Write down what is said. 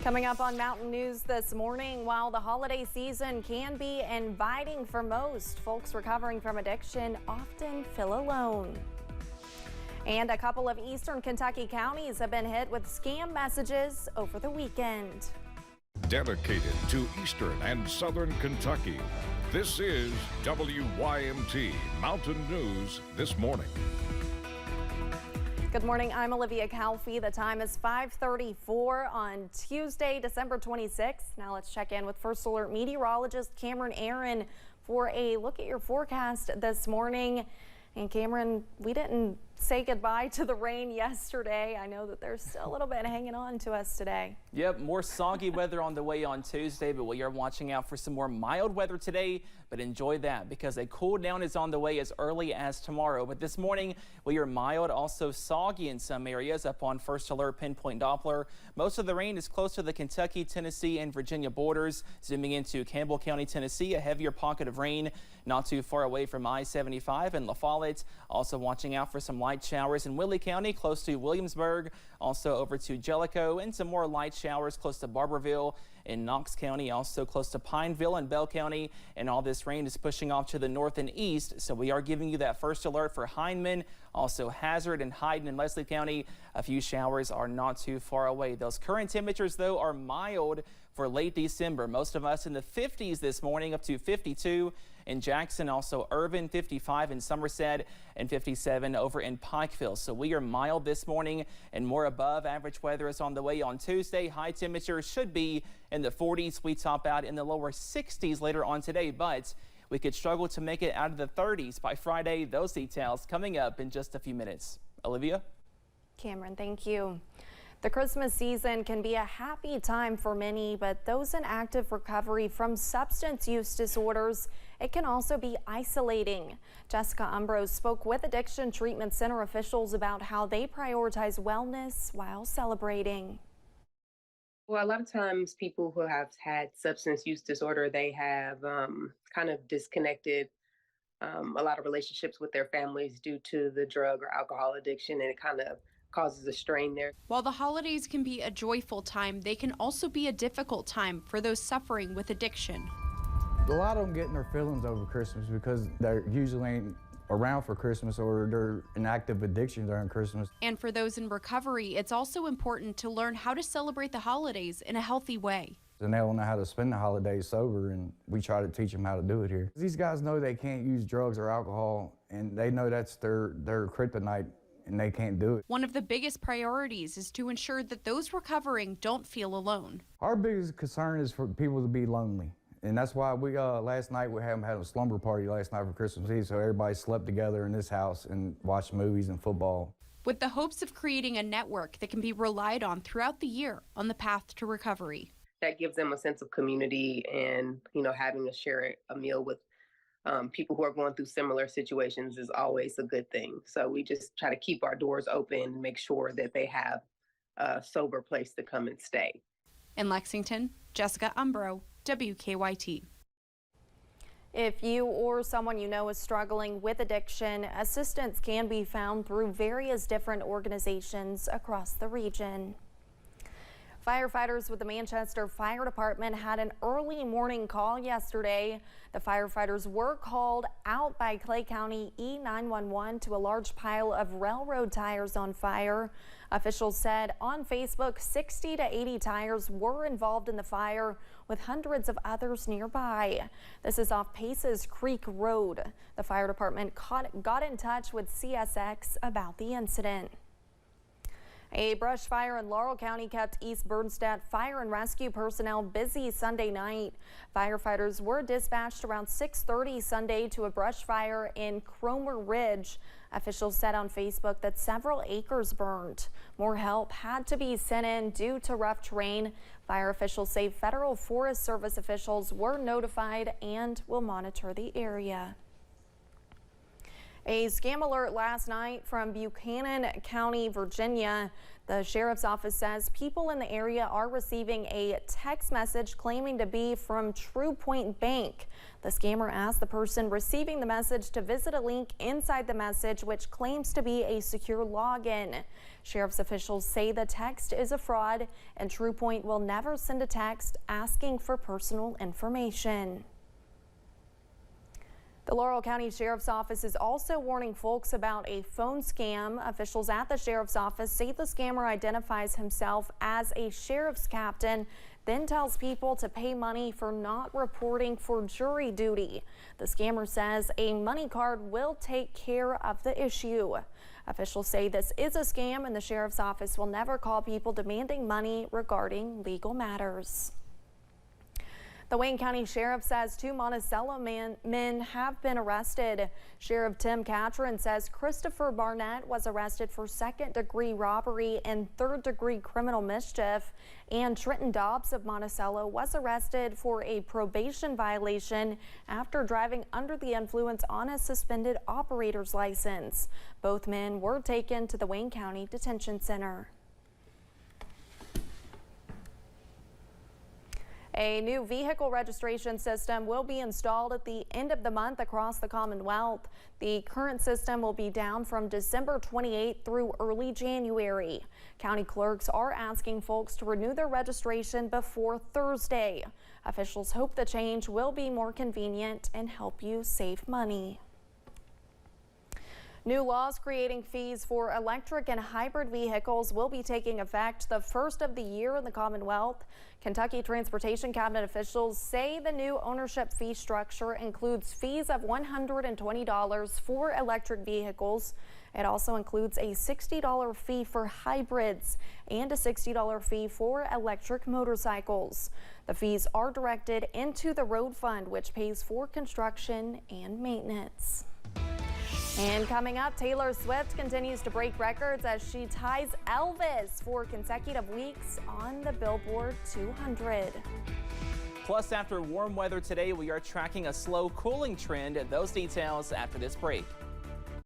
Coming up on Mountain News this morning, while the holiday season can be inviting for most, folks recovering from addiction often feel alone. And a couple of eastern Kentucky counties have been hit with scam messages over the weekend. Dedicated to eastern and southern Kentucky, this is WYMT Mountain News this morning. Good morning, I'm Olivia Calfee. The time is 5:34 on Tuesday, December 26th. Now let's check in with First Alert meteorologist Cameron Aaron for a look at your forecast this morning. And Cameron, we didn't say goodbye to the rain yesterday. I know that there's still a little bit hanging on to us today. Yep, more soggy weather on the way on Tuesday, but we are watching out for some more mild weather today. But enjoy that because a cool down is on the way as early as tomorrow. But this morning we are mild, also soggy in some areas up on First Alert Pinpoint Doppler. Most of the rain is close to the Kentucky, Tennessee, and Virginia borders. Zooming into Campbell County, Tennessee, a heavier pocket of rain not too far away from I-75 and La Follette. Also watching out for some light showers in Willie County, close to Williamsburg. Also over to Jellicoe, and some more light showers close to Barberville. In Knox County, also close to Pineville and Bell County, and all this rain is pushing off to the north and east, so we are giving you that first alert for Hindman, also Hazard and Hyden and Leslie County. A few showers are not too far away. Those current temperatures, though, are mild for late December. Most of us in the 50s this morning, up to 52 in Jackson, also Irvin, 55 in Somerset, and 57 over in Pikeville. So we are mild this morning and more above average weather is on the way on Tuesday. High temperatures should be in the 40s. We top out in the lower 60s later on today, but we could struggle to make it out of the 30s by Friday. Those details coming up in just a few minutes. Olivia? Cameron, thank you. The Christmas season can be a happy time for many, but those in active recovery from substance use disorders, it can also be isolating. Jessica Umbro spoke with Addiction Treatment Center officials about how they prioritize wellness while celebrating. Well, a lot of times people who have had substance use disorder, they have kind of disconnected a lot of relationships with their families due to the drug or alcohol addiction, and it kind of causes a strain there. While the holidays can be a joyful time, they can also be a difficult time for those suffering with addiction. A lot of them getting their feelings over Christmas because they usually ain't around for Christmas, or they're in active addiction during Christmas. And for those in recovery, it's also important to learn how to celebrate the holidays in a healthy way. And they don't know how to spend the holidays sober, and we try to teach them how to do it here. These guys know they can't use drugs or alcohol, and they know that's their kryptonite, and they can't do it. One of the biggest priorities is to ensure that those recovering don't feel alone. Our biggest concern is for people to be lonely. And that's why we, last night, we had a slumber party last night for Christmas Eve, so everybody slept together in this house and watched movies and football. With the hopes of creating a network that can be relied on throughout the year on the path to recovery. That gives them a sense of community, and, you know, having to share a meal with people who are going through similar situations is always a good thing. So we just try to keep our doors open and make sure that they have a sober place to come and stay. In Lexington, Jessica Umbro, WKYT. If you or someone you know is struggling with addiction, assistance can be found through various different organizations across the region. Firefighters with the Manchester Fire Department had an early morning call yesterday. The firefighters were called out by Clay County E911 to a large pile of railroad tires on fire. Officials said on Facebook 60 to 80 tires were involved in the fire, with hundreds of others nearby. This is off Paces Creek Road. The fire department got in touch with CSX about the incident. A brush fire in Laurel County kept East Bernstadt fire and rescue personnel busy Sunday night. Firefighters were dispatched around 6:30 Sunday to a brush fire in Cromer Ridge. Officials said on Facebook that several acres burned. More help had to be sent in due to rough terrain. Fire officials say Federal Forest Service officials were notified and will monitor the area. A scam alert last night from Buchanan County, Virginia. The sheriff's office says people in the area are receiving a text message claiming to be from TruePoint Bank. The scammer asked the person receiving the message to visit a link inside the message which claims to be a secure login. Sheriff's officials say the text is a fraud and TruePoint will never send a text asking for personal information. The Laurel County Sheriff's Office is also warning folks about a phone scam. Officials at the Sheriff's Office say the scammer identifies himself as a sheriff's captain, then tells people to pay money for not reporting for jury duty. The scammer says a money card will take care of the issue. Officials say this is a scam and the Sheriff's Office will never call people demanding money regarding legal matters. The Wayne County Sheriff says 2 Monticello men have been arrested. Sheriff Tim Catron says Christopher Barnett was arrested for 2nd-degree robbery and 3rd-degree criminal mischief. And Trenton Dobbs of Monticello was arrested for a probation violation after driving under the influence on a suspended operator's license. Both men were taken to the Wayne County Detention Center. A new vehicle registration system will be installed at the end of the month across the Commonwealth. The current system will be down from December 28th through early January. County clerks are asking folks to renew their registration before Thursday. Officials hope the change will be more convenient and help you save money. New laws creating fees for electric and hybrid vehicles will be taking effect the first of the year in the Commonwealth. Kentucky Transportation Cabinet officials say the new ownership fee structure includes fees of $120 for electric vehicles. It also includes a $60 fee for hybrids and a $60 fee for electric motorcycles. The fees are directed into the road fund, which pays for construction and maintenance. And coming up, Taylor Swift continues to break records as she ties Elvis for consecutive weeks on the Billboard 200. Plus, after warm weather today, we are tracking a slow cooling trend. Those details after this break.